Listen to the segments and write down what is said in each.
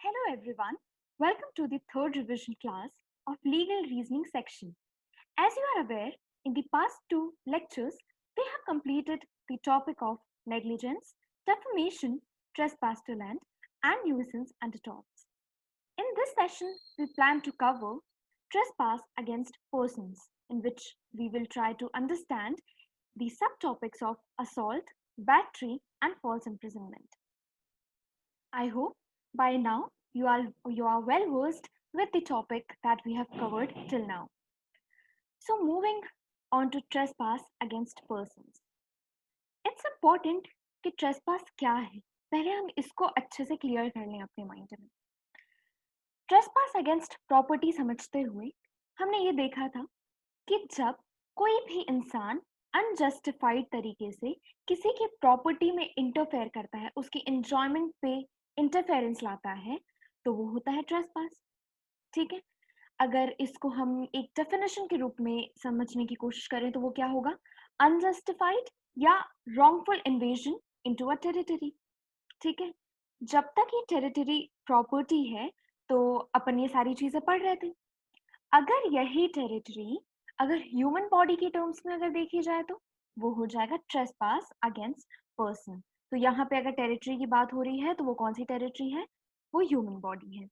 Hello everyone, welcome to the third revision class of Legal Reasoning section. As you are aware, in the past two lectures, we have completed the topic of negligence, defamation, trespass to land, and nuisance under torts. In this session, we plan to cover trespass against persons, in which we will try to understand the subtopics of assault, battery, and false imprisonment. I hope by now you are well versed with the topic that we have covered till now. So moving on to trespass against persons. It's important कि trespass क्या है, पहले हम इसको अच्छे से clear कर लें अपने माइंड में. Trespass against property समझते हुए हमने ये देखा था कि जब कोई भी इंसान अनजस्टिफाइड तरीके से किसी की प्रॉपर्टी में इंटरफेयर करता है, उसकी एंजॉयमेंट पे इंटरफेरेंस लाता है, तो वो होता है ट्रेसपास. ठीक है, अगर इसको हम एक डेफिनेशन के रूप में समझने की कोशिश करें तो वो क्या होगा? अनजस्टिफाइड या wrongful invasion into a territory. ठीक है, जब तक ये टेरिटरी प्रॉपर्टी है तो अपन ये सारी चीजें पढ़ रहे थे. अगर यही टेरिटरी अगर ह्यूमन बॉडी के टर्म्स में अगर देखी जाए तो वो हो जाएगा ट्रेसपास अगेंस्ट पर्सन. तो यहाँ पे अगर टेरिटरी की बात हो रही है तो वो कौन सी टेरिटरी है? वो ह्यूमन बॉडी है.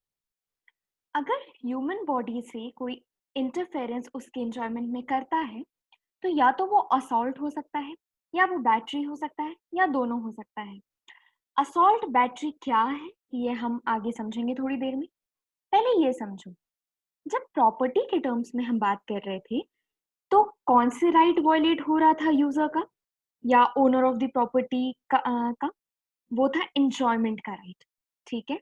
अगर ह्यूमन बॉडी से कोई इंटरफेरेंस उसके एंजॉयमेंट में करता है तो या तो वो असॉल्ट हो सकता है, या वो बैटरी हो सकता है, या दोनों हो सकता है. असॉल्ट बैटरी क्या है ये हम आगे समझेंगे थोड़ी देर में. पहले ये समझो, जब प्रॉपर्टी के टर्म्स में हम बात कर रहे थे तो कौन से राइट वायलेट हो रहा था यूजर का या ओनर ऑफ द प्रॉपर्टी का? वो था एंजॉयमेंट का राइट. ठीक है,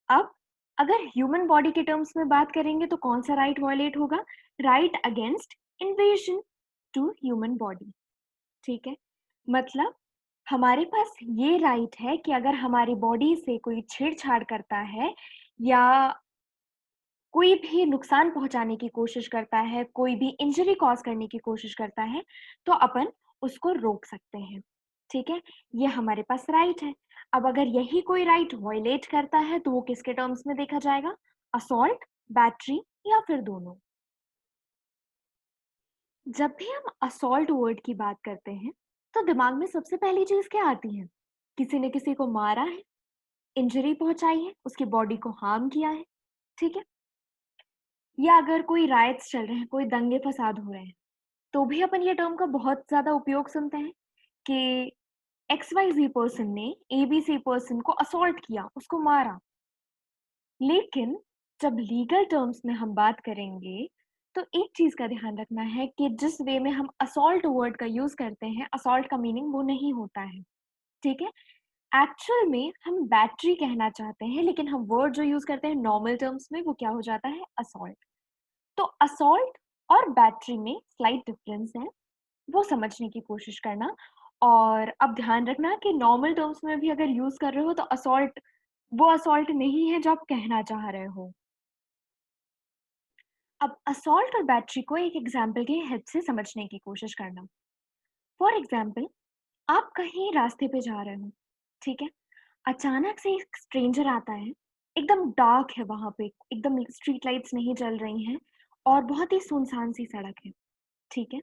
अब अगर ह्यूमन बॉडी के टर्म्स में बात करेंगे तो कौन सा राइट वायलेट होगा? Right against invasion to human body. ठीक है, मतलब हमारे पास ये राइट है कि अगर हमारी बॉडी से कोई छेड़छाड़ करता है या कोई भी नुकसान पहुंचाने की कोशिश करता है, कोई भी इंजरी कॉज करने की कोशिश करता है, तो अपन उसको रोक सकते हैं. ठीक है, ये हमारे पास राइट है. अब अगर यही कोई राइट वायलेट करता है तो वो किसके टर्म्स में देखा जाएगा? असॉल्ट, बैटरी या फिर दोनों. जब भी हम असॉल्ट वर्ड की बात करते हैं तो दिमाग में सबसे पहली चीज क्या आती है? किसी ने किसी को मारा है, इंजरी पहुंचाई है, उसकी बॉडी को हार्म किया है. ठीक है, या अगर कोई राइट्स चल रहे हैं, कोई दंगे फसाद हो रहे हैं, तो भी अपन ये टर्म का बहुत ज्यादा उपयोग सुनते हैं कि XYZ पर्सन ने ABC पर्सन को असॉल्ट किया, उसको मारा. लेकिन जब लीगल टर्म्स में हम बात करेंगे तो एक चीज का ध्यान रखना है कि जिस वे में हम असॉल्ट वर्ड का यूज करते हैं, असॉल्ट का मीनिंग वो नहीं होता है. ठीक है, एक्चुअल में हम बैटरी कहना चाहते हैं, लेकिन हम वर्ड जो यूज करते हैं नॉर्मल टर्म्स में वो क्या हो जाता है? असॉल्ट. तो असॉल्ट और बैटरी में स्लाइट डिफरेंस है, वो समझने की कोशिश करना. और अब ध्यान रखना कि नॉर्मल टर्म्स में भी अगर यूज कर रहे हो तो असॉल्ट वो असॉल्ट नहीं है जो आप कहना चाह रहे हो. अब असॉल्ट और बैटरी को एक एग्जाम्पल की हेल्प से समझने की कोशिश करना. फॉर एग्जाम्पल, आप कहीं रास्ते पे जा रहे हो. ठीक है, अचानक से एक स्ट्रेंजर आता है, एकदम डार्क है वहां पे, एकदम स्ट्रीट लाइट्स नहीं जल रही हैं और बहुत ही सुनसान सी सड़क है. ठीक है,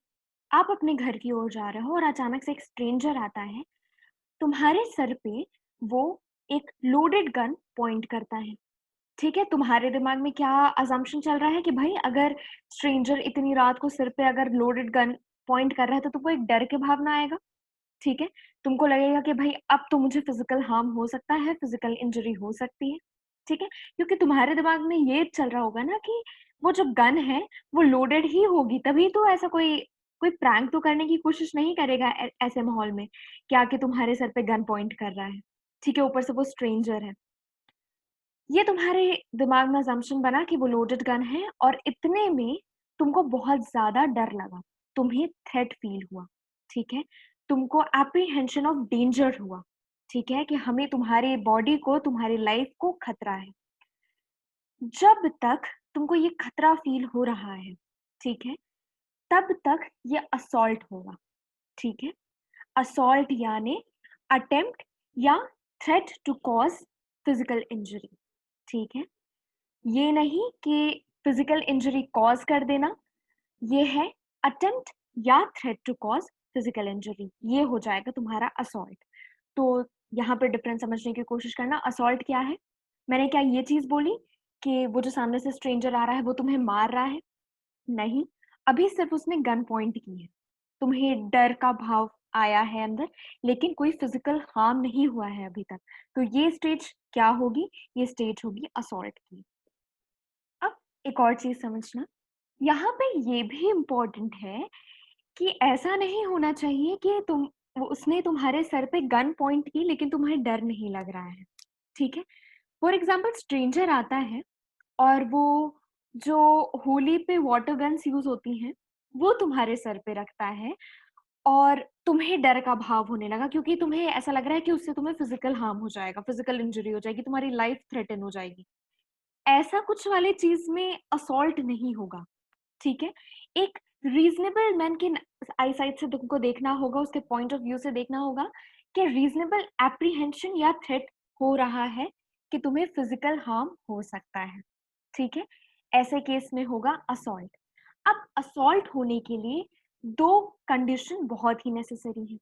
आप अपने घर की ओर जा रहे हो और अचानक से एक स्ट्रेंजर आता है, तुम्हारे सर पे वो एक लोडेड गन पॉइंट करता है. ठीक है, तुम्हारे दिमाग में क्या अजम्पशन चल रहा है कि भाई अगर स्ट्रेंजर इतनी रात को सिर पे अगर लोडेड गन पॉइंट कर रहा है तो तुमको एक डर के भावना आएगा. ठीक है, तुमको लगेगा कि भाई अब तो मुझे फिजिकल हार्म हो सकता है, फिजिकल इंजरी हो सकती है. ठीक है, क्योंकि तुम्हारे दिमाग में ये चल रहा होगा ना कि वो जो गन है वो लोडेड ही होगी, तभी तो ऐसा कोई कोई प्रैंक तो करने की कोशिश नहीं करेगा ऐसे माहौल में क्या कि तुम्हारे सर पे गन पॉइंट कर रहा है. ठीक है, ऊपर से वो स्ट्रेंजर है. ये तुम्हारे दिमाग में असम्पशन बना कि वो लोडेड गन है और इतने में तुमको बहुत ज्यादा डर लगा, तुम्हें थ्रेट फील हुआ. ठीक है, तुमको एप्रीहेंशन ऑफ डेंजर हुआ. ठीक है, कि हमें तुम्हारी बॉडी को, तुम्हारी लाइफ को खतरा है. जब तक तुमको ये खतरा फील हो रहा है, ठीक है, तब तक ये असॉल्ट होगा. ठीक है, असॉल्ट यानी अटेम्प्ट या threat to cause physical injury. ठीक है? ये नहीं कि फिजिकल इंजरी कॉज कर देना, ये है अटेम्प्ट या threat to cause physical injury, ये हो जाएगा तुम्हारा असॉल्ट। तो यहाँ पे डिफरेंस समझने की कोशिश करना, असॉल्ट क्या है? मैंने क्या ये चीज बोली कि वो जो सामने से स्ट्रेंजर आ रहा है वो तुम्हें मार रहा है? नहीं, अभी सिर्फ उसने गन पॉइंट की है, तुम्हें डर का भाव आया है अंदर, लेकिन कोई फिजिकल हार्म नहीं हुआ है अभी तक। तो ये स्टेज क्या होगी? ये स्टेज होगी असॉल्ट की। अब एक और चीज समझना, यहाँ पे ये भी इम्पोर्टेंट है कि ऐसा नहीं होना चाहिए कि उसने तुम्हारे सर पे गन पॉइंट की लेकिन तुम्हें डर नहीं लग रहा है। ठीक है? फॉर एग्जाम्पल स्ट्रेंजर आता है और वो जो होली पे वाटर गन्स यूज होती हैं वो तुम्हारे सर पे रखता है और तुम्हें डर का भाव होने लगा क्योंकि तुम्हें ऐसा लग रहा है कि उससे तुम्हें फिजिकल हार्म हो जाएगा, फिजिकल इंजरी हो जाएगी, तुम्हारी लाइफ थ्रेटन हो जाएगी। ऐसा कुछ वाले चीज में असॉल्ट नहीं होगा। ठीक है? एक रीजनेबल मैन की आई साइड से तुमको देखना होगा, उसके पॉइंट ऑफ व्यू से देखना होगा कि रीजनेबल एप्रीहेंशन या थ्रेट हो रहा है कि तुम्हें फिजिकल हार्म हो सकता है। ठीक है? ऐसे केस में होगा असॉल्ट। अब असॉल्ट होने के लिए दो कंडीशन बहुत ही नेसेसरी है।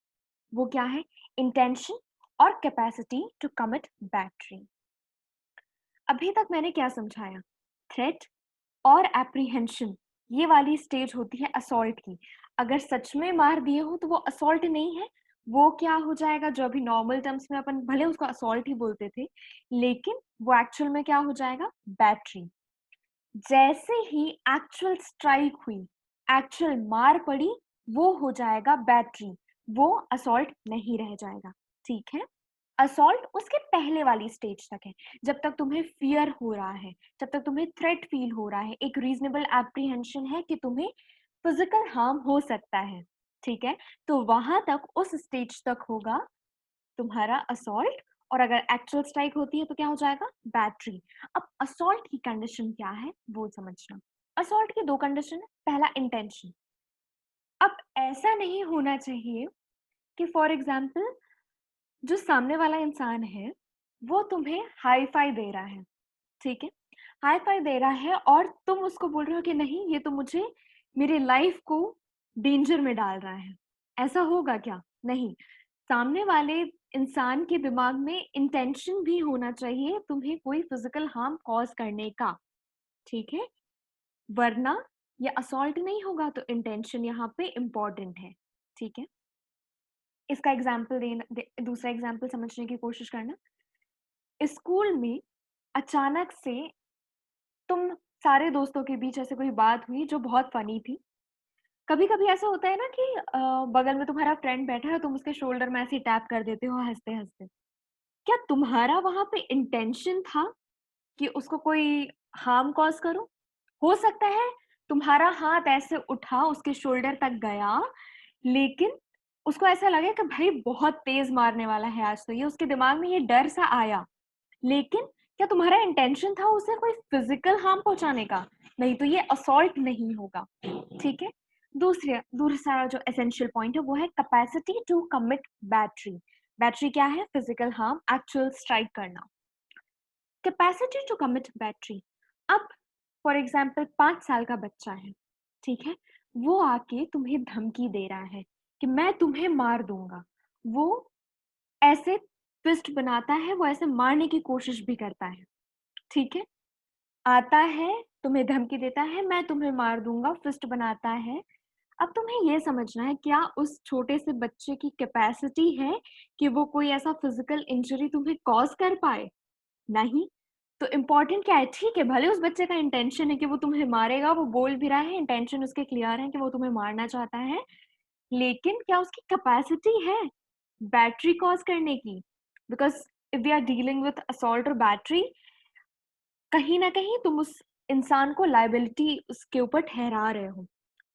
वो क्या है? इंटेंशन और कैपेसिटी टू कमिट बैटरी। अभी तक मैंने क्या समझाया? थ्रेट और एप्रीहेंशन, ये वाली स्टेज होती है असॉल्ट की। अगर सच में मार दिए हो तो वो असॉल्ट नहीं है, वो क्या हो जाएगा, जो अभी नॉर्मल टर्म्स में अपन भले उसको असॉल्ट ही बोलते थे, लेकिन वो एक्चुअल में क्या हो जाएगा? बैटरी। जैसे ही एक्चुअल स्ट्राइक हुई, एक्चुअल मार पड़ी, वो हो जाएगा बैटरी, वो असॉल्ट नहीं रह जाएगा। ठीक है? असॉल्ट उसके पहले वाली स्टेज तक है, जब तक तुम्हें फियर हो रहा है, जब तक तुम्हें थ्रेट फील हो रहा है, एक रीजनेबल एप्रीहेंशन है कि तुम्हें फिजिकल हार्म हो सकता है। ठीक है? तो वहां तक, उस स्टेज तक होगा तुम्हारा असॉल्ट, और अगर एक्चुअल स्ट्राइक होती है तो क्या हो जाएगा? बैटरी। अब असॉल्ट की कंडीशन क्या है वो समझना। असॉल्ट की दो कंडीशन है। पहला, इंटेंशन। अब ऐसा नहीं होना चाहिए कि फॉर एग्जाम्पल जो सामने वाला इंसान है वो तुम्हें हाई फाई दे रहा है। ठीक है? हाई फाई दे रहा है और तुम उसको बोल रहे हो कि नहीं, ये तो मुझे मेरी लाइफ को डेंजर में डाल रहा है। ऐसा होगा क्या? नहीं। सामने वाले इंसान के दिमाग में इंटेंशन भी होना चाहिए तुम्हें कोई फिजिकल हार्म कॉज करने का। ठीक है? वरना ये असॉल्ट नहीं होगा। तो इंटेंशन यहाँ पे इम्पोर्टेंट है। ठीक है? इसका एग्जाम्पल दूसरा एग्जाम्पल समझने की कोशिश करना। स्कूल में अचानक से तुम सारे दोस्तों के बीच ऐसे कोई बात हुई जो बहुत फनी थी। कभी-कभी ऐसा होता है ना कि बगल में तुम्हारा फ्रेंड बैठा है, तुम उसके शोल्डर में ऐसे ही टैप कर देते हो हँसते-हँसते। क्या तुम्हारा वहाँ पे इंटेंशन था कि उसको कोई हार्म कॉज़ करो? हो सकता है तुम्हारा हाथ ऐसे उठा, उसके शोल्डर तक गया, लेकिन उसको ऐसा लगा कि भाई बहुत तेज़ मारने वाला है आज तो ये, उसके दिमाग में ये डर सा आया। लेकिन क्या तुम्हारा इंटेंशन था उसे कोई फिजिकल हार्म पहुंचाने का? नहीं, तो ये असॉल्ट नहीं होगा। ठीक है? दूसरा जो एसेंशियल पॉइंट है वो है capacity to commit battery. Battery क्या है? फिजिकल हार्म, एक्चुअल स्ट्राइक करना। Capacity to commit battery. अब फॉर एग्जाम्पल 5 साल का बच्चा है, ठीक है, वो आके तुम्हें धमकी दे रहा है कि मैं तुम्हें मार दूंगा। वो ऐसे फिस्ट बनाता है, वो ऐसे मारने की कोशिश भी करता है। ठीक है? आता है, तुम्हें धमकी देता है, मैं तुम्हें मार दूँगा, फिस्ट बनाता है। अब तुम्हें ये समझना है, क्या उस छोटे से बच्चे की कैपेसिटी है कि वो कोई ऐसा फिज़िकल इंजरी तुम्हें कॉज़ कर पाए? नहीं। तो इम्पोर्टेंट क्या है? ठीक है, भले उस बच्चे का इंटेंशन है कि वो तुम्हें मारेगा, वो बोल भी रहा है, इंटेंशन उसके क्लियर है कि वो तुम्हें मारना चाहता है, लेकिन क्या उसकी कैपेसिटी है बैटरी कॉज़ करने की? Because if we are dealing with assault और बैटरी, कहीं न कहीं तुम उस इंसान को लायबिलिटी उसके ऊपर ठहरा रहे हो।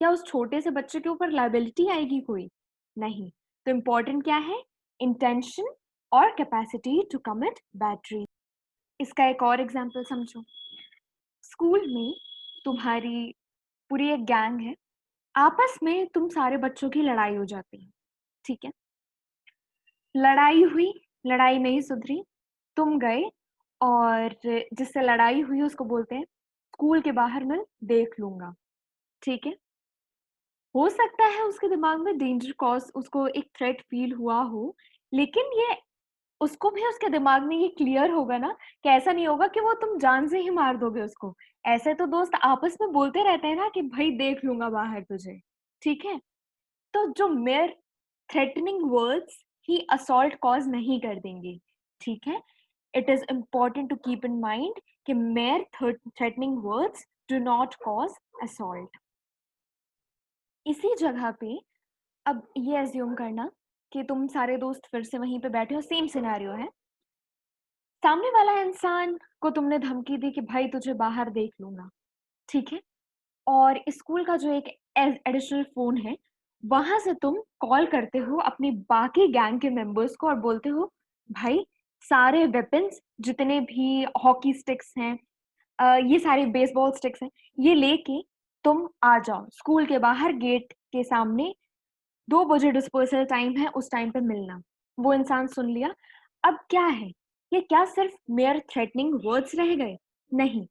क्या उस छोटे से बच्चे के ऊपर लायबिलिटी आएगी कोई? नहीं। तो इम्पोर्टेंट क्या है? इंटेंशन और कैपेसिटी टू कमिट बैटरी। इसका एक और एग्ज़ाम्पल समझो। स्कूल में तुम्हारी पूरी एक गैंग है, आपस में तुम सारे बच्चों की लड़ाई हो जाती है, ठीक है? लड़ाई हुई, लड़ाई नहीं सुधरी, तुम गए और जिससे लड़ाई हुई उसको बोलते हैं स्कूल के बाहर मैं देख लूंगा। ठीक है, हो सकता है उसके दिमाग में डेंजर कॉज उसको एक थ्रेट फील हुआ हो, लेकिन ये उसको भी उसके दिमाग में ये क्लियर होगा ना कि ऐसा नहीं होगा कि वो तुम जान से ही मार दोगे उसको। ऐसे तो दोस्त आपस में बोलते रहते हैं ना कि भाई देख लूंगा बाहर तुझे। ठीक है, तो जो मेयर थ्रेटनिंग वर्ड्स ही असॉल्ट कॉज नहीं कर देंगे। ठीक है, it is important to keep in mind कि mere threatening words do not cause assault. इसी जगह पे अब ये एज्यूम करना कि तुम सारे दोस्त फिर से वहीं पे बैठे हो, सेम सिनेरियो है। सामने वाला इंसान को तुमने धमकी दी कि भाई तुझे बाहर देख लूंगा। ठीक है, और स्कूल का जो एक एडिशनल फोन है वहां से तुम कॉल करते हो अपनी बाकी गैंग के मेंबर्स को और बोलते हो भाई सारे वेपन्स जितने भी हॉकी स्टिक्स हैं, ये सारे बेसबॉल स्टिक्स हैं, ये लेके तुम आ जाओ स्कूल के बाहर गेट के सामने। 2 बजे डिस्पर्सल टाइम है, उस टाइम पे मिलना। वो इंसान सुन लिया। अब क्या है, ये क्या सिर्फ मेयर थ्रेटनिंग वर्ड्स रह गए? नहीं,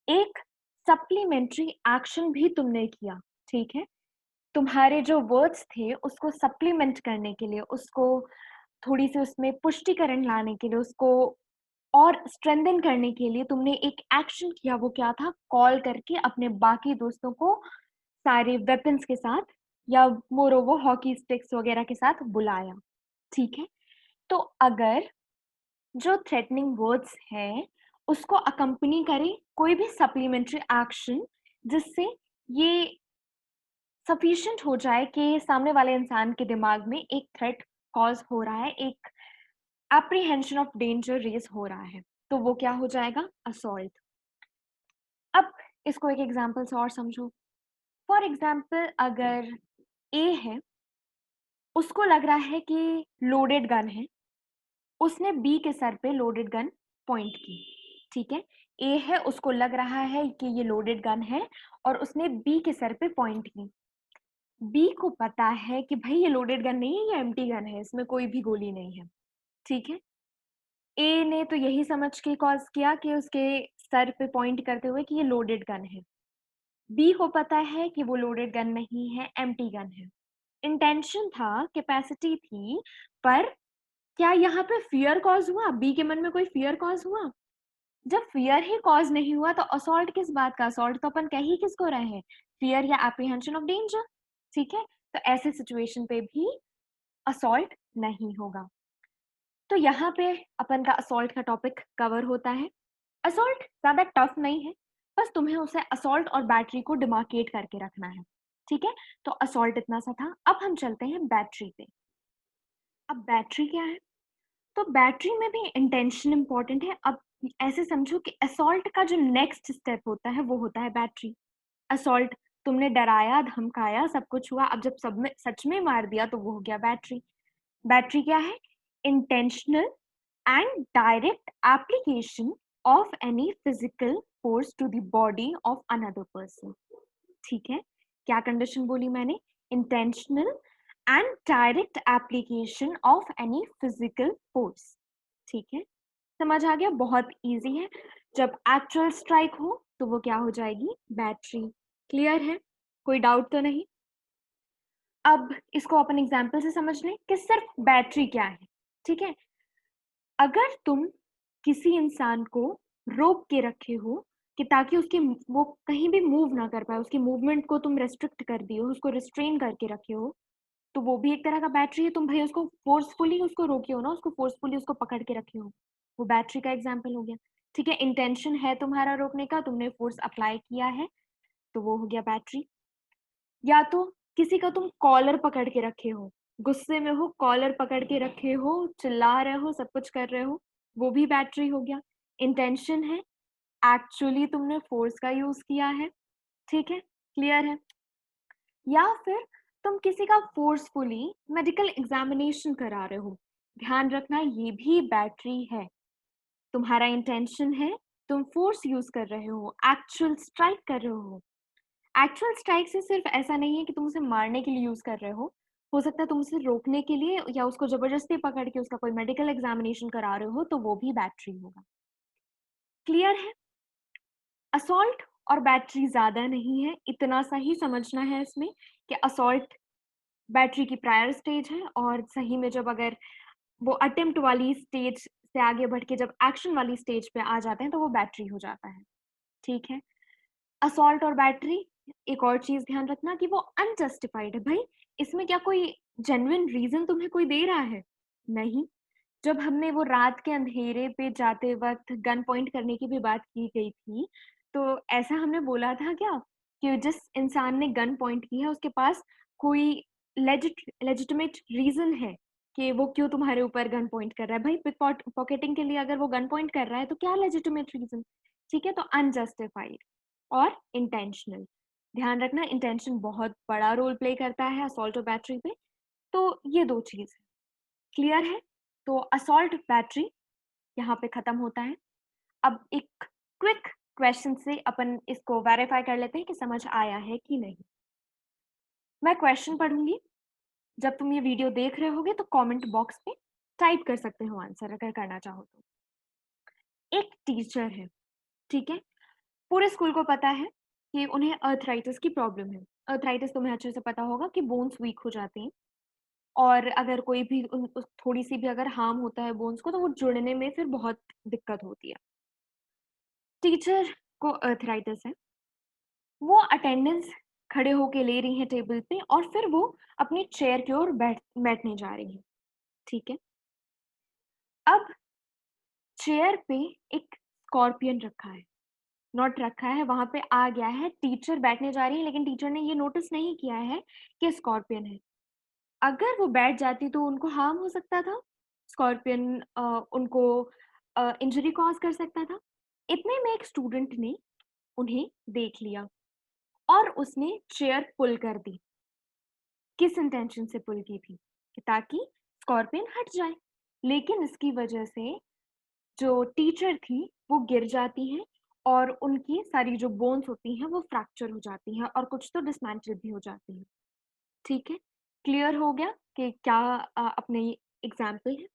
एक सप्लीमेंट्री एक्शन भी तुमने किया। ठीक है, तुम्हारे जो वर्ड्स थे उसको सप्लीमेंट करने के लिए, उसको थोड़ी सी उसमें पुष्टिकरण लाने के लिए, उसको और स्ट्रेंथन करने के लिए तुमने एक एक्शन किया। वो क्या था? कॉल करके अपने बाकी दोस्तों को सारे वेपन्स के साथ या मोर ओवर हॉकी स्टिक्स वगैरह के साथ बुलाया। ठीक है, तो अगर जो थ्रेटनिंग वर्ड्स हैं उसको अकम्पनी करे कोई भी सप्लीमेंट्री एक्शन जिससे ये सफिशिएंट हो जाए कि सामने वाले इंसान के दिमाग में एक थ्रेट कॉज हो रहा है, एक एप्रीहेंशन ऑफ डेंजर रेज हो रहा है, तो वो क्या हो जाएगा? असॉल्ट। अब इसको एक एग्जांपल से और समझो। फॉर एग्जांपल अगर ए है, उसको लग रहा है कि लोडेड गन है, उसने बी के सर पे लोडेड गन पॉइंट की। ठीक है, ए है, उसको लग रहा है कि ये लोडेड गन है और उसने बी के सर पे पॉइंट की। बी को पता है कि भाई ये लोडेड गन नहीं है, ये एम्प्टी गन है, इसमें कोई भी गोली नहीं है। ठीक है, ए ने तो यही समझ के कॉज किया कि उसके सर पे पॉइंट करते हुए कि ये लोडेड गन है। बी को पता है कि वो लोडेड गन नहीं है, एम्प्टी गन है। इंटेंशन था, कैपेसिटी थी, पर क्या यहाँ पे फियर कॉज हुआ? बी के मन में कोई फियर कॉज हुआ? जब फियर ही कॉज नहीं हुआ तो असॉल्ट किस बात का? असॉल्ट तो अपन कह ही किसको रहे हैं? फियर या एप्रीहेंशन ऑफ डेंजर। ठीक है, तो ऐसे सिचुएशन पे भी असॉल्ट नहीं होगा। तो यहाँ पे अपन का असॉल्ट का टॉपिक कवर होता है। असॉल्ट ज्यादा टफ नहीं है, बस तुम्हें उसे असॉल्ट और बैटरी को डिमार्केट करके रखना है। ठीक है, तो असॉल्ट इतना सा था। अब हम चलते हैं बैटरी पे। अब बैटरी क्या है? तो बैटरी में भी इंटेंशन इंपॉर्टेंट है। अब ऐसे समझो कि असॉल्ट का जो नेक्स्ट स्टेप होता है वो होता है बैटरी। असॉल्ट, तुमने डराया धमकाया सब कुछ हुआ, अब जब सब में सच में मार दिया तो वो हो गया बैटरी। बैटरी क्या है? Intentional and direct application of any physical force to the body of another person. ठीक है, क्या कंडीशन बोली मैंने? Intentional and direct application of any physical force. ठीक है, समझ आ गया? बहुत इजी है। जब एक्चुअल स्ट्राइक हो तो वो क्या हो जाएगी? बैटरी। क्लियर है? कोई डाउट तो नहीं? अब इसको अपन एग्जाम्पल से समझ लें कि सिर्फ बैटरी क्या है। ठीक है, अगर तुम किसी इंसान को रोक के रखे हो कि ताकि उसकी वो कहीं भी मूव ना कर पाए, उसकी मूवमेंट को तुम रेस्ट्रिक्ट कर दिए हो, उसको रिस्ट्रेन करके रखे हो, तो वो भी एक तरह का बैटरी है। तुम भाई उसको फोर्सफुली उसको रोके हो ना, उसको फोर्सफुली उसको पकड़ के रखे हो, वो बैटरी का एग्जाम्पल हो गया। ठीक है, इंटेंशन है तुम्हारा रोकने का, तुमने फोर्स अप्लाई किया है, तो वो हो गया बैटरी। या तो किसी का तुम कॉलर पकड़ के रखे हो, गुस्से में हो, कॉलर पकड़ के रखे हो, चिल्ला रहे हो, सब कुछ कर रहे हो, वो भी बैटरी हो गया। इंटेंशन है, एक्चुअली तुमने फोर्स का यूज किया है। ठीक है, क्लियर है? या फिर तुम किसी का फोर्सफुली मेडिकल एग्जामिनेशन करा रहे हो, ध्यान रखना ये भी बैटरी है। तुम्हारा इंटेंशन है, तुम फोर्स यूज कर रहे हो, एक्चुअल स्ट्राइक कर रहे हो। एक्चुअल स्ट्राइक से सिर्फ ऐसा नहीं है कि तुम उसे मारने के लिए यूज कर रहे हो सकता है तुम उसे रोकने के लिए या उसको जबरदस्ती पकड़ के उसका कोई मेडिकल एग्जामिनेशन करा रहे हो, तो वो भी बैटरी होगा। क्लियर है? असॉल्ट और बैटरी ज्यादा नहीं है, इतना सा ही समझना है इसमें कि असॉल्ट बैटरी की प्रायर स्टेज है और सही में जब अगर वो अटेम्प्ट वाली स्टेज से आगे बढ़ के जब एक्शन वाली स्टेज पे आ जाते हैं तो वो बैटरी हो जाता है। ठीक है? असॉल्ट और बैटरी, एक और चीज ध्यान रखना कि वो अनजस्टिफाइड है। भाई इसमें क्या कोई जेन्युइन रीजन तुम्हें कोई दे रहा है? नहीं। जब हमने वो रात के अंधेरे पे जाते वक्त गन पॉइंट करने की भी बात की गई थी, तो ऐसा हमने बोला था क्या कि जिस इंसान ने गन पॉइंट की है उसके पास कोई लेजिटिमेट रीजन है कि वो क्यों तुम्हारे ऊपर गन पॉइंट कर रहा है? भाई पिक पॉकेटिंग के लिए अगर वो गन पॉइंट कर रहा है तो क्या लेजिटिमेट रीजन? ठीक है, तो अनजस्टिफाइड और इंटेंशनल। ध्यान रखना, इंटेंशन बहुत बड़ा रोल प्ले करता है असॉल्ट और बैटरी पे। तो ये दो चीज है। क्लियर है? तो असॉल्ट बैटरी यहाँ पे खत्म होता है। अब एक क्विक क्वेश्चन से अपन इसको वेरीफाई कर लेते हैं कि समझ आया है कि नहीं। मैं क्वेश्चन पढ़ूंगी, जब तुम ये वीडियो देख रहे होगे तो कमेंट बॉक्स पे टाइप कर सकते हो आंसर अगर करना चाहो तो। एक टीचर है, ठीक है, पूरे स्कूल को पता है कि उन्हें अर्थराइटिस की प्रॉब्लम है। अर्थराइटिस तुम्हें अच्छे से पता होगा कि बोन्स वीक हो जाते हैं और अगर कोई भी थोड़ी सी भी अगर हार्म होता है बोन्स को तो वो जुड़ने में फिर बहुत दिक्कत होती है। टीचर को अर्थराइटिस है, वो अटेंडेंस खड़े होके ले रही हैं टेबल पे और फिर वो अपनी चेयर की ओर बैठने जा रही है। ठीक है, अब चेयर पे एक स्कॉर्पियन रखा है, नॉट रखा है, वहां पे आ गया है, टीचर बैठने जा रही है लेकिन टीचर ने ये नोटिस नहीं किया है कि स्कॉर्पियन है। अगर वो बैठ जाती तो उनको हार्म हो सकता था, स्कॉर्पियन उनको इंजरी कॉज कर सकता था। इतने में एक स्टूडेंट ने उन्हें देख लिया और उसने चेयर पुल कर दी। किस इंटेंशन से पुल की थी? कि ताकि स्कॉर्पियन हट जाए। लेकिन इसकी वजह से जो टीचर थी वो गिर जाती हैं और उनकी सारी जो बोन्स होती हैं वो फ्रैक्चर हो जाती हैं और कुछ तो डिसमेंटल भी हो जाती हैं। ठीक है, क्लियर हो गया कि क्या अपने एग्जाम्पल है।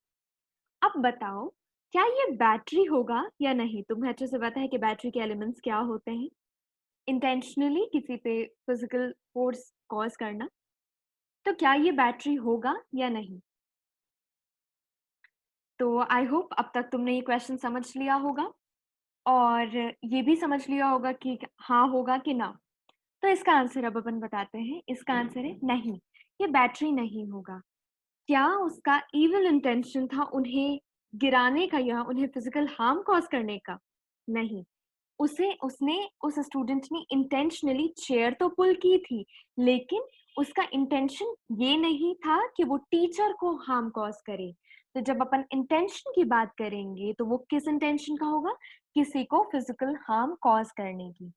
अब बताओ, क्या ये बैटरी होगा या नहीं? तुम्हें अच्छे से पता है कि बैटरी के एलिमेंट्स क्या होते हैं। इंटेंशनली किसी पे फिजिकल फोर्स कॉज करना, तो क्या ये बैटरी होगा या नहीं? तो आई होप अब तक तुमने ये क्वेश्चन समझ लिया होगा और ये भी समझ लिया होगा कि हाँ होगा कि ना। तो इसका आंसर अब अपन बताते हैं। इसका आंसर है नहीं, ये बैटरी नहीं होगा। क्या उसका इविल इंटेंशन था उन्हें गिराने का या उन्हें फिजिकल हार्म कॉज करने का? नहीं, उसे उसने उस स्टूडेंट ने इंटेंशनली चेयर तो पुल की थी, लेकिन उसका इंटेंशन ये नहीं था कि वो टीचर को हार्म कॉज करे। तो जब अपन इंटेंशन की बात करेंगे तो वो किस इंटेंशन का होगा? किसी को फिजिकल हार्म कॉज करने की।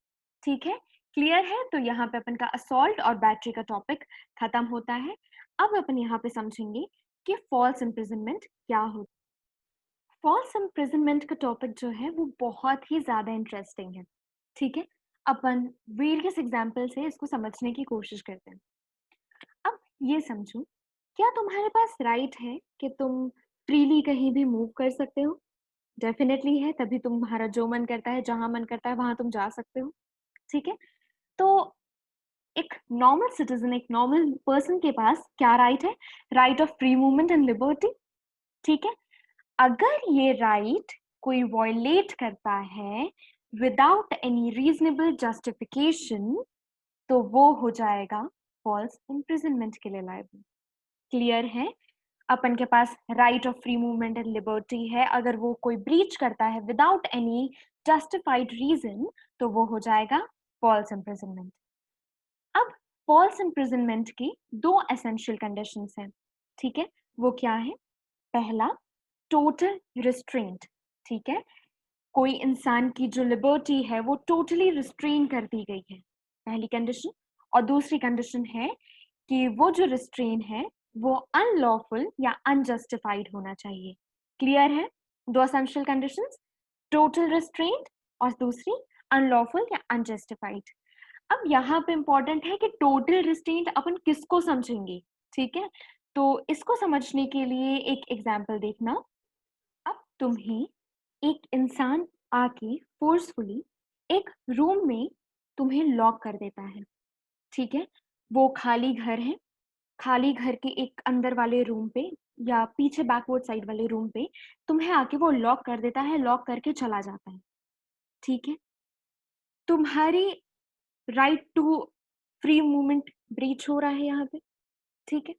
ठीक है, क्लियर है? तो यहाँ पे अपन का असॉल्ट और बैटरी का टॉपिक खत्म होता है। अब अपन यहाँ पे समझेंगे कि फॉल्स इम्प्रिजनमेंट क्या होता है। फॉल्स इम्प्रिजनमेंट का टॉपिक जो है वो बहुत ही ज्यादा इंटरेस्टिंग है। ठीक है, अपन वेरियस एग्जाम्पल से इसको समझने की कोशिश करते हैं। अब ये समझो, क्या तुम्हारे पास राइट है कि तुम फ्रीली कहीं भी मूव कर सकते हो? डेफिनेटली है, तभी तुम्हारा जो मन करता है जहां मन करता है वहां तुम जा सकते हो। ठीक है, तो एक नॉर्मल सिटीजन, एक नॉर्मल पर्सन के पास क्या राइट है? Right of free movement and liberty. ठीक है, अगर ये राइट कोई वॉयलेट करता है विदाउट एनी रीजनेबल जस्टिफिकेशन तो वो हो जाएगा फॉल्स इम्प्रिजनमेंट के लिए लायबल। क्लियर है? अपन के पास right of free movement and liberty है, अगर वो कोई ब्रीच करता है विदाउट एनी जस्टिफाइड रीजन तो वो हो जाएगा फॉल्स इम्प्रिजनमेंट। अब फॉल्स इम्प्रिजनमेंट की दो एसेंशियल कंडीशंस हैं। ठीक है, वो क्या है? पहला, टोटल रिस्ट्रेंट। ठीक है, कोई इंसान की जो लिबर्टी है वो टोटली रिस्ट्रेन कर दी गई है, पहली कंडीशन। और दूसरी कंडीशन है कि वो जो रिस्ट्रेन है वो अनलॉफुल या अनजस्टिफाइड होना चाहिए। क्लियर है? दो एसेंशियल कंडीशंस, टोटल रिस्ट्रेंट और दूसरी अनलॉफुल या अनजस्टिफाइड। अब यहाँ पे इंपॉर्टेंट है कि टोटल रिस्ट्रेंट अपन किसको समझेंगे। ठीक है, तो इसको समझने के लिए एक एग्जाम्पल देखना। अब तुम्हें एक इंसान आके फोर्सफुली एक रूम में तुम्हें लॉक कर देता है, ठीक है? वो खाली घर है, खाली घर के एक अंदर वाले रूम पे या पीछे बैकवर्ड साइड वाले रूम पे तुम्हें आके वो लॉक कर देता है, लॉक करके चला जाता है, ठीक है? तुम्हारी right to free movement breach हो रहा है यहाँ पे, ठीक है?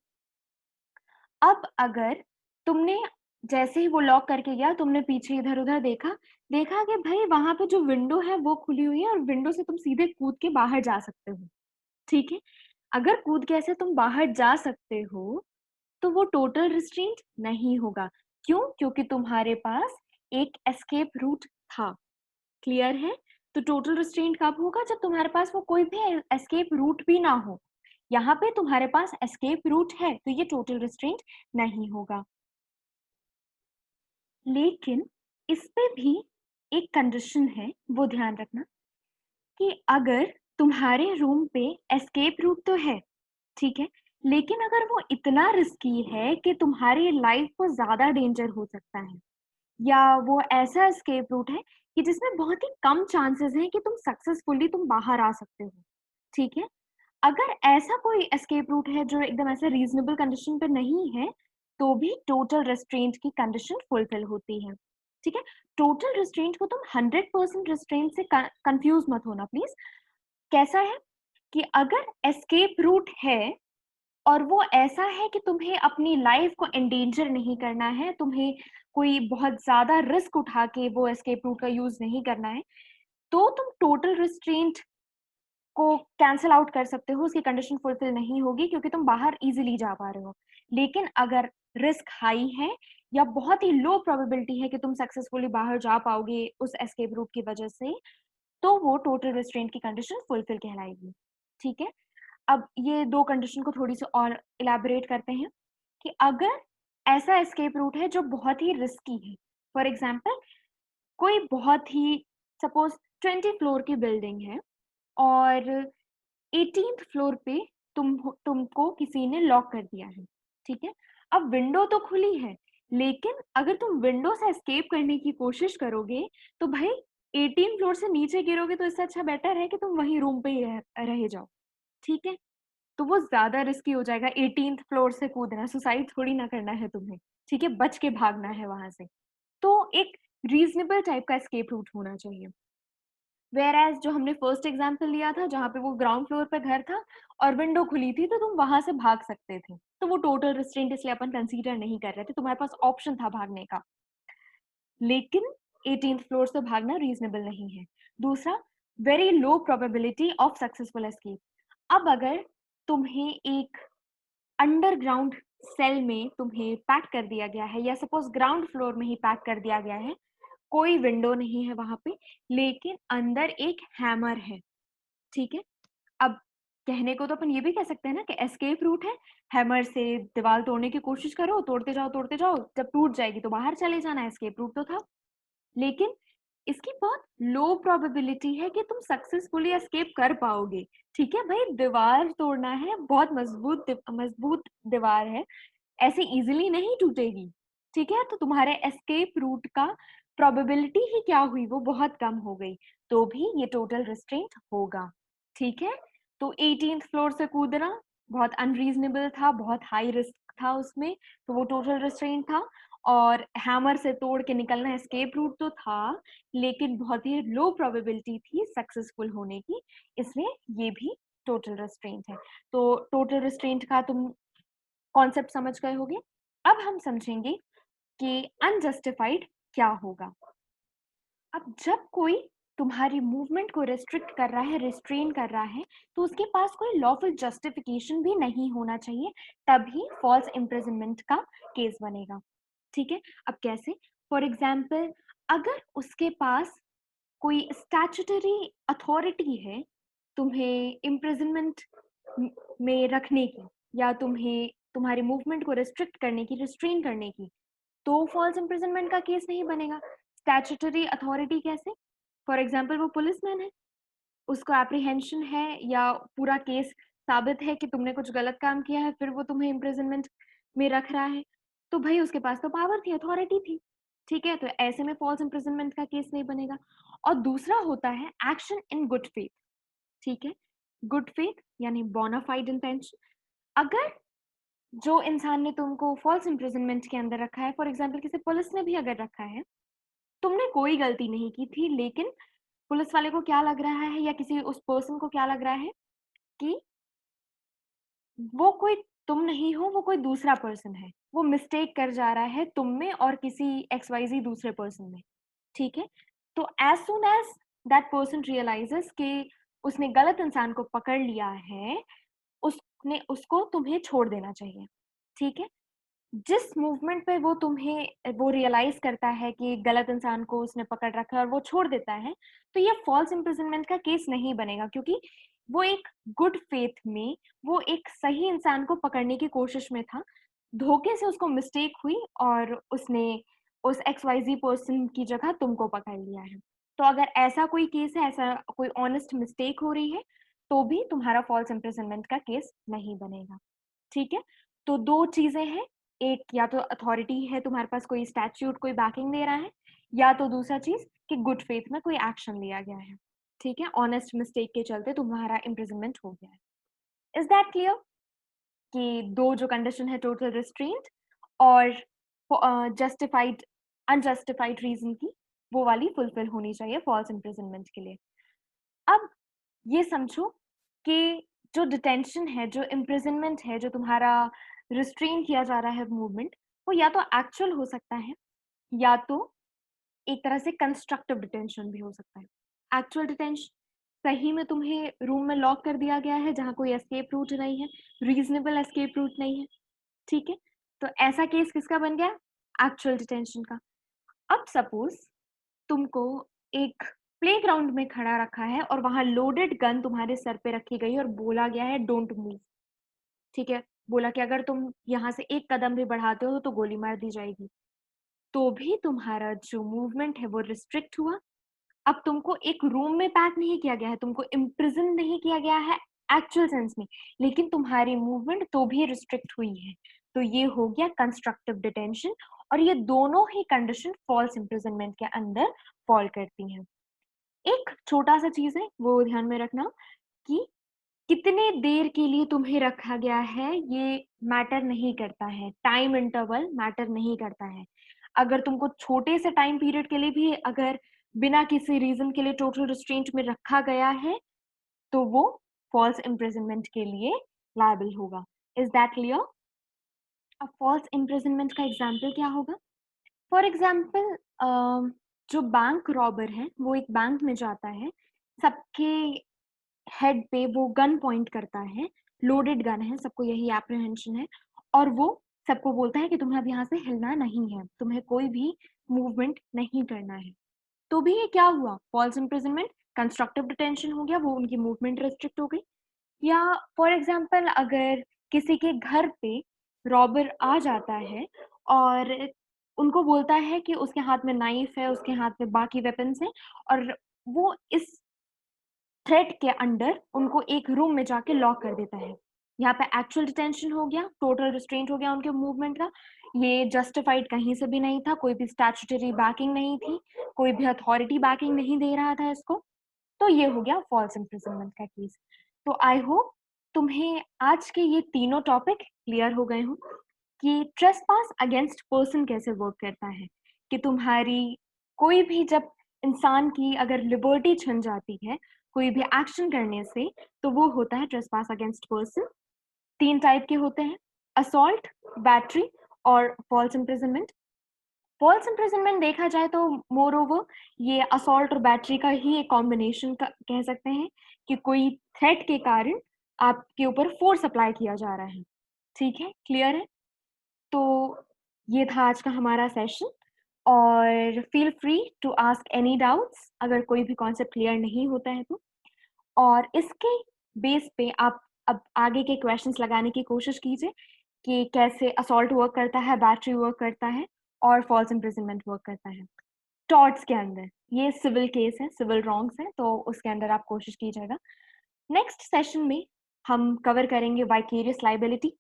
अब अगर तुमने जैसे ही वो लॉक करके गया, तुमने पीछे इधर-उधर देखा, देखा कि भाई वहाँ पे जो विंडो है वो खुली हुई है और विंडो से तुम सीधे कूद के बाहर जा सकते हो, ठीक है? अगर कूद के ऐसे तुम बाहर जा सकते हो, तो वो टोटल रिस्ट्रेंट नहीं होगा। क्यों? क्योंकि तुम्हारे पास एक एस्केप रूट था, क्लियर है? तो टोटल रिस्ट्रेंट कब होगा? जब तुम्हारे पास वो कोई भी एस्केप रूट भी ना हो। यहाँ पे तुम्हारे पास एस्केप रूट है, तो ये टोटल रिस्ट्रेंट नहीं होगा। लेकिन इस पे भी एक कंडीशन है, वो ध्यान रखना कि अगर तुम्हारे रूम पे एस्केप रूट तो है, ठीक है? लेकिन अगर वो इतना रिस्की है कि तुम्हारी लाइफ को ज़्यादा डेंजर हो सकता है या वो ऐसा एस्केप रूट है कि जिसमें बहुत ही कम चांसेस हैं कि तुम बाहर आ सकते हो, ठीक है? अगर ऐसा कोई एस्केप रूट है जो एकदम ऐसे रीज़नेबल कंडीशन पे नहीं है, तो भी टोटल रिस्ट्रेंट की कंडीशन फुलफिल होती है, ठीक है? टोटल रिस्ट्रेंट को तुम 100% रिस्ट्रेंट से कन्फ्यूज़ मत होना प्लीज़। कैसा है कि अगर एस्केप रूट है और वो ऐसा है कि तुम्हें अपनी लाइफ को एंडेंजर नहीं करना है, तुम्हें कोई बहुत ज़्यादा रिस्क उठा के वो एस्केप रूट का यूज़ नहीं करना है, तो तुम टोटल रिस्ट्रेंट को कैंसल आउट कर सकते हो, उसकी कंडीशन फुलफिल नहीं होगी क्योंकि तुम बाहर ईज़िली जा पा रहे हो। लेकिन अगर रिस्क हाई है या बहुत ही लो प्रोबेबिलिटी है कि तुम सक्सेसफुली बाहर जा पाओगे उस एस्केप रूट की वजह से, तो वो टोटल रिस्ट्रेंट की कंडीशन फुलफिल कहलाएगी, ठीक है? अब ये 2 कंडीशन को थोड़ी-सी और इलैबोरेट करते हैं कि अगर ऐसा एस्केप रूट है जो बहुत ही रिस्की है, फॉर एग्ज़ाम्पल कोई बहुत ही सपोज़ 20 फ्लोर की बिल्डिंग है और 18th फ्लोर पे तुमको किसी ने लॉक कर दिया है, ठीक है? अब विंडो तो खुली है, लेकिन अगर तुम विंडो से एस्केप करने की कोशिश करोगे, तो भाई 18 फ्लोर से नीचे गिरोगे तो इससे अच्छा बेटर है कि तुम वहीं रूम पे ही रह जाओ, ठीक है? तो वो ज़्यादा रिस्की हो जाएगा 18th फ्लोर से कूदना, सुसाइड थोड़ी ना करना है तुम्हें, ठीक है? बच के भागना है वहाँ से। तो एक रीज़नेबल टाइप का एस्केप रूट होना चाहिए। व्हेयर एज़ जो हमने फर्स्ट एग्ज़ाम्पल लिया था, जहाँ पे वो ग्राउंड फ्लोर पे घर था और विंडो खुली थी, तो तुम वहाँ से भाग सकते थे। तो वो टोटल रिस्ट्रेंट इसलिए अपन कंसीडर नहीं कर रहे थे, तुम्हारे पास ऑप्शन था भागने का। लेकिन 18th फ्लोर से भागना रीज़नेबल नहीं है। दूसरा, very low probability of successful escape. अब अगर तुम्हें एक अंडरग्राउंड सेल में तुम्हें पैक कर दिया गया है या सपोज़ ग्राउंड फ्लोर में ही पैक कर दिया गया है, कोई विंडो नहीं है वहाँ पे, लेकिन अंदर एक हैमर है, ठीक है? अब कहने को तो अपन ये भी कह सकते हैं ना कि एस्केप रूट है, हैमर से दीवार तोड़ने की कोशिश करो, तोड़ते जाओ, जब टूट जाएगी तो बाहर चले जाना, एस्केप रूट तो था। लेकिन इसकी बहुत लो प्रोबेबिलिटी है कि तुम सक्सेसफुली एस्केप कर पाओगे, ठीक है? भाई दीवार तोड़ना है, बहुत मज़बूत दीवार है, ऐसे ईज़िली नहीं टूटेगी, ठीक है? तो तुम्हारे एस्केप रूट का प्रोबेबिलिटी ही क्या हुई, वो बहुत कम हो गई, तो भी ये टोटल रिस्ट्रेंट होगा, ठीक है? तो 18th फ्लोर से कूदना बहुत अनरीज़नेबल था, बहुत हाई रिस्क था उसमें, तो वो टोटल रिस्ट्रेंट था और हैमर से तोड़ के निकलना एस्केप रूट तो था, लेकिन बहुत ही लो प्रोबेबिलिटी थी सक्सेसफुल होने की, इसलिए ये भी टोटल रिस्ट्रेंट है। तो टोटल रिस्ट्रेंट का तुम कॉन्सेप्ट समझ गए होगे। अब हम समझेंगे कि अनजस्टिफाइड क्या होगा। अब जब कोई तुम्हारी मूवमेंट को रिस्ट्रिक्ट कर रहा है, रिस्ट्रेन कर रहा है, तो उसके पास कोई लॉफुल जस्टिफिकेशन भी नहीं होना चाहिए, तभी फॉल्स इम्प्रिजनमेंट का केस बनेगा, ठीक है? अब कैसे? फॉर एग्जाम्पल अगर उसके पास कोई स्टैट्यूटरी अथॉरिटी है तुम्हें इम्प्रिजनमेंट में रखने की या तुम्हें तुम्हारी मूवमेंट को रिस्ट्रिक्ट करने की, रिस्ट्रेन करने की, तो फॉल्स इम्प्रिजनमेंट का केस नहीं बनेगा। स्टैट्यूटरी अथॉरिटी कैसे? फॉर एग्जाम्पल वो पुलिसमैन है, उसको एप्रीहेंशन है या पूरा केस साबित है कि तुमने कुछ गलत काम किया है, फिर वो तुम्हें इम्प्रिजनमेंट में रख रहा है, तो भाई उसके पास तो पावर थी, अथॉरिटी थी, ठीक है, तो ऐसे में फॉल्स इम्प्रिजनमेंट का केस नहीं बनेगा। और दूसरा होता है एक्शन इन गुड फेथ। ठीक है, गुड फेथ यानी बोनाफाइड इंटेंशन। अगर जो इंसान ने तुमको फॉल्स इम्प्रिजनमेंट के अंदर रखा है, फॉर एग्जाम्पल किसी पुलिस ने भी अगर रखा है, तुमने कोई गलती नहीं की थी, लेकिन पुलिस वाले को क्या लग रहा है या किसी उस पर्सन को क्या लग रहा है कि वो कोई तुम नहीं हो, वो कोई दूसरा पर्सन है, वो मिस्टेक कर जा रहा है तुम में और किसी XYZ दूसरे पर्सन में। ठीक है, तो as soon as that person realizes कि उसने गलत इंसान को पकड़ लिया है, उसने उसको तुम्हें छोड़ देना चाहिए। ठीक है, जिस मूवमेंट पे वो तुम्हें वो रियलाइज करता है कि गलत इंसान को उसने पकड़ रखा है और वो छोड़ देता है, तो ये फॉल्स इम्प्रिजनमेंट का केस नहीं बनेगा, क्योंकि वो एक गुड फेथ में वो एक सही इंसान को पकड़ने की कोशिश में था, धोखे से उसको मिस्टेक हुई और उसने उस XYZ पर्सन की जगह तुमको पकड़ लिया है। तो अगर ऐसा कोई केस है, ऐसा कोई ऑनेस्ट मिस्टेक हो रही है, तो भी तुम्हारा फॉल्स इम्प्रिजनमेंट का केस नहीं बनेगा। ठीक है, तो दो चीजें हैं, एक या तो अथॉरिटी है तुम्हारे पास, कोई स्टैट्यूट कोई बैकिंग दे रहा है, या तो दूसरा चीज कि गुड फेथ में कोई एक्शन लिया गया है। ठीक है, ऑनेस्ट मिस्टेक के चलते तुम्हारा इम्प्रिजनमेंट हो गया है। इज दैट क्लियर कि दो जो कंडीशन है, टोटल रिस्ट्रेंट और जस्टिफाइड अनजस्टिफाइड रीजन की, वो वाली फुलफिल होनी चाहिए फॉल्स इम्प्रिजनमेंट के लिए। अब ये समझो कि जो डिटेंशन है, जो इम्प्रिजनमेंट है, जो तुम्हारा रिस्ट्रेन किया जा रहा है मूवमेंट, वो या तो एक्चुअल हो सकता है या तो एक तरह से कंस्ट्रक्टिव डिटेंशन भी हो सकता है। एक्चुअल डिटेंशन, सही में तुम्हें रूम में लॉक कर दिया गया है जहाँ कोई एस्केप रूट नहीं है, रीजनेबल एस्केप रूट नहीं है। ठीक है, तो ऐसा केस किसका बन गया? एक्चुअल डिटेंशन का। अब सपोज तुमको एक प्लेग्राउंड में खड़ा रखा है और वहां लोडेड गन तुम्हारे सर पे रखी गई और बोला गया है डोंट मूव। ठीक है, बोला कि अगर तुम यहाँ से एक कदम भी बढ़ाते हो तो गोली मार दी जाएगी। तो भी तुम्हारा जो मूवमेंट है वो रिस्ट्रिक्ट हुआ। अब तुमको एक रूम में पैक नहीं किया गया है, तुमको इम्प्रिजन नहीं किया गया है एक्चुअल सेंस में, लेकिन तुम्हारी मूवमेंट तो भी रिस्ट्रिक्ट हुई है। तो ये हो गया कंस्ट्रक्टिव डिटेंशन, और ये दोनों ही कंडीशन फॉल्स इम्प्रिजनमेंट के अंदर फॉल करती हैं। एक छोटा सा चीज है वो ध्यान में रखना कि कितने देर के लिए तुम्हें रखा गया है ये मैटर नहीं करता है, टाइम इंटरवल मैटर नहीं करता है। अगर तुमको छोटे से टाइम पीरियड के लिए भी अगर बिना किसी रीजन के लिए टोटल रिस्ट्रेंट में रखा गया है, तो वो फॉल्स इम्प्रिजनमेंट के लिए लायबल होगा। Is that clear? अब फॉल्स इम्प्रिजनमेंट का एग्जाम्पल क्या होगा? फॉर एग्जाम्पल जो बैंक रॉबर है वो एक बैंक में जाता है, सबके हेड पे वो गन पॉइंट करता है, लोडेड गन है, सबको यही एप्रीहेंशन है, और वो सबको बोलता है कि तुम्हें अब यहाँ से हिलना नहीं है, तुम्हें कोई भी मूवमेंट नहीं करना है। तो भी ये क्या हुआ? फॉल्स इम्प्रिजनमेंट, कंस्ट्रक्टिव डिटेंशन हो गया, वो उनकी मूवमेंट रेस्ट्रिक्ट हो गई। या फॉर एग्जाम्पल अगर किसी के घर पे रॉबर आ जाता है और उनको बोलता है कि उसके हाथ में नाइफ है, उसके हाथ में बाकी वेपन्स हैं, और वो इस थ्रेट के अंडर उनको एक रूम में जाके लॉक कर देता है। यहाँ पे एक्चुअल डिटेंशन हो गया, टोटल रिस्ट्रेंट हो गया उनके मूवमेंट का। ये जस्टिफाइड कहीं से भी नहीं था, कोई भी स्टैट्यूटरी बैकिंग नहीं थी, कोई भी अथॉरिटी बैकिंग नहीं दे रहा था इसको। तो ये हो गया फॉल्स इम्प्रिजनमेंट का केस। तो आई होप तुम्हें आज के ये तीनों टॉपिक क्लियर हो गए हों कि ट्रेसपास अगेंस्ट पर्सन कैसे वर्क करता है, कि तुम्हारी कोई भी जब इंसान की अगर लिबर्टी छिन जाती है कोई भी एक्शन करने से, तो वो होता है ट्रेसपास अगेंस्ट पर्सन। तीन टाइप के होते हैं, असॉल्ट, बैटरी और फॉल्स इम्प्रिजनमेंट। फॉल्स इम्प्रिजनमेंट देखा जाए तो मोर ओवर ये असॉल्ट और बैटरी का ही एक कॉम्बिनेशन का कह सकते हैं, कि कोई थ्रेट के कारण आपके ऊपर फोर्स अप्लाई किया जा रहा है। ठीक है, क्लियर है? तो ये था आज का हमारा सेशन, और feel free to ask any doubts अगर कोई भी कॉन्सेप्ट क्लियर नहीं होता है तो। और इसके बेस पे आप अब आगे के क्वेश्चंस लगाने की कोशिश कीजिए कि कैसे असॉल्ट वर्क करता है, बैटरी वर्क करता है और फॉल्स इम्प्रिजनमेंट वर्क करता है टॉर्ट्स के अंदर। ये सिविल केस है, सिविल रॉन्ग्स है, तो उसके अंदर आप कोशिश कीजिएगा। नेक्स्ट सेशन में हम कवर करेंगे वाइकेरियस लाइबिलिटी,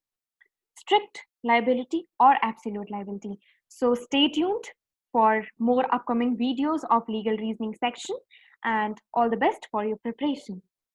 स्ट्रिक्ट लाइबिलिटी और absolute liability. So stay tuned, for more upcoming videos of legal reasoning section, and all the best for your preparation.